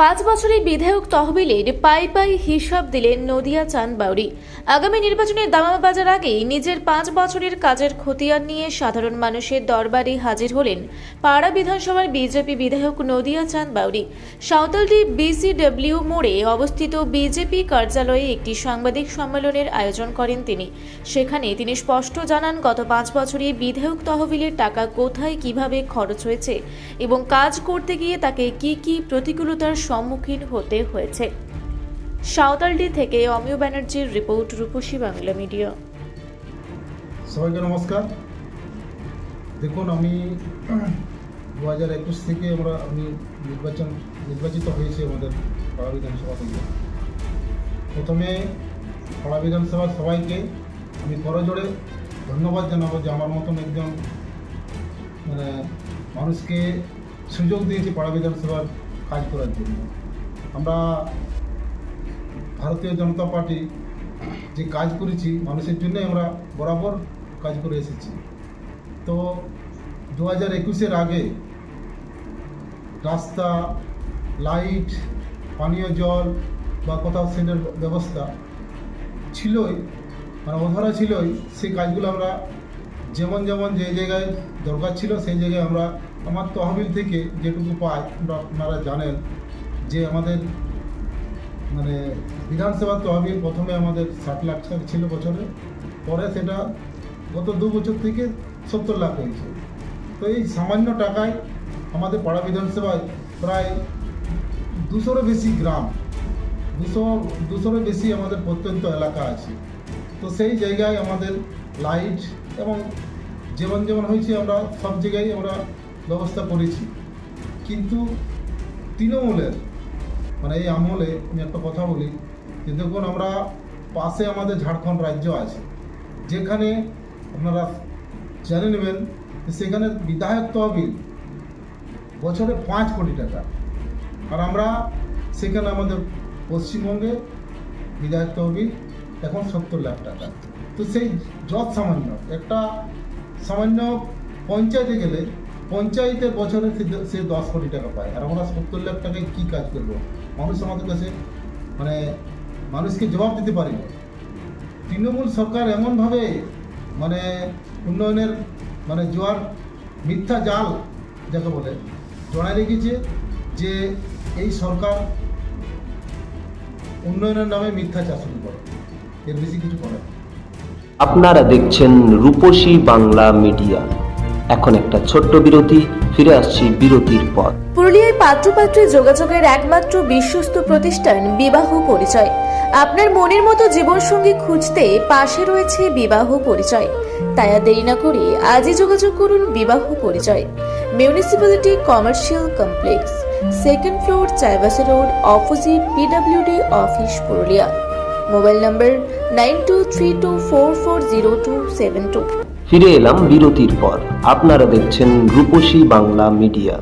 5 বছরের বিধায়ক তহবিলের পাই পাই হিসাব দিলেন নদিয়া চাঁদ বাউরি। আগামী নির্বাচনের দামামা বাজার আগেই নিজের 5 বছরের কাজের খতিয়ান নিয়ে সাধারণ মানুষের দরবারে হাজির হলেন পাড়া বিধানসভার বিজেপি বিধায়ক নদিয়া চাঁদ বাউরি। সাঁওতালটি বিসিডব্লিউ মোড়ে অবস্থিত বিজেপি কার্যালয়ে একটি সাংবাদিক সম্মেলনের আয়োজন করেন তিনি। সেখানে তিনি স্পষ্ট জানান গত 5 বছরে বিধায়ক তহবিলের টাকা কোথায় কিভাবে খরচ হয়েছে এবং কাজ করতে গিয়ে তাকে কি প্রতিকূলতার সম্মুখীন হতে হয়েছে। সাঁওতালটি থেকে অমিয় ব্যানার্জির রিপোর্ট, রূপসী বাংলা মিডিয়া। সবাইকে নমস্কার। দেখুন, আমি 2021 থেকে আমি নির্বাচিত হয়েছি আমাদের পাড়া বিধানসভা থেকে। প্রথমে পাড়া বিধানসভার সবাইকে আমি করজোড়ে ধন্যবাদ জানাবো যে আমার মতন একজন মানুষকে সুযোগ দিয়েছে পাড়া বিধানসভার কাজ করার জন্য। আমরা ভারতীয় জনতা পার্টি যে কাজ করেছি মানুষের জন্য আমরা বরাবর কাজ করে এসেছি। তো 2021-এর আগে রাস্তা, লাইট, পানীয় জল বা কোথাও সেটের ব্যবস্থা ছিলই, অধরা ছিলই। সেই কাজগুলো আমরা যেমন যে জায়গায় দরকার ছিল সেই জায়গায় আমরা আমার তহবিল থেকে যেটুকু পাই, আপনারা জানেন যে আমাদের বিধানসভার তহবিল প্রথমে আমাদের 60 লাখ টাকা ছিল বছরে, পরে সেটা গত 2 বছর থেকে 70 লাখ হয়েছে। তো এই সামান্য টাকায় আমাদের পাড়া বিধানসভায় প্রায় 200-এরও বেশি গ্রাম, 200-এরও বেশি আমাদের প্রত্যন্ত এলাকা আছে। তো সেই জায়গায় আমাদের লাইট এবং যেমন হয়েছে আমরা সব জায়গায় আমরা ব্যবস্থা করেছি। কিন্তু তৃণমূলের এই আমলে আমি একটা কথা বলি যে দেখুন, আমরা পাশে আমাদের ঝাড়খণ্ড রাজ্য আছে, যেখানে আপনারা জেনে নেবেন সেখানে বিধায়ক তহবিল বছরে 5 কোটি টাকা, আর আমরা সেখানে আমাদের পশ্চিমবঙ্গে বিধায়ক তহবিল এখন 70 লাখ টাকা। তো সেই যত একটা সামান্য পঞ্চায়েতে গেলে পঞ্চায়েতের বছরে সে 10 কোটি টাকা পায়, আর আমরা 70 লাখ টাকায় কী কাজ করবো? মানুষ আমাদের কাছে মানুষকে জবাব দিতে পারি না। তৃণমূল সরকার এমনভাবে উন্নয়নের জোয়ার মিথ্যা জাল যাকে বলে জড়ায় রেখেছে যে এই সরকার উন্নয়নের নামে মিথ্যা চাষাবাদ করে, এর বেশি কিছু করে। আপনারা দেখছেন রূপসী বাংলা মিডিয়া। এখন একটা ছোট্ট বিরতি, ফিরে আসছি বিরতির পর। পুরুলিয়ায় পাত্রপাত্রী যোগাযোগের একমাত্র বিশ্বস্ত প্রতিষ্ঠান বিবাহ পরিচয়। আপনার মনের মতো জীবনসঙ্গী খুঁজতে পাশে রয়েছে বিবাহ পরিচয়। তাই আর দেরি না করে আজই যোগাযোগ করুন বিবাহ পরিচয়। Municipality commercial complex, 2nd floor, Chaibasa road, opposite PWD office, Purulia. Mobile নম্বর 9232440272। ফিরে এলাম বিরতির পর। আপনারা দেখছেন রূপসী বাংলা মিডিয়া।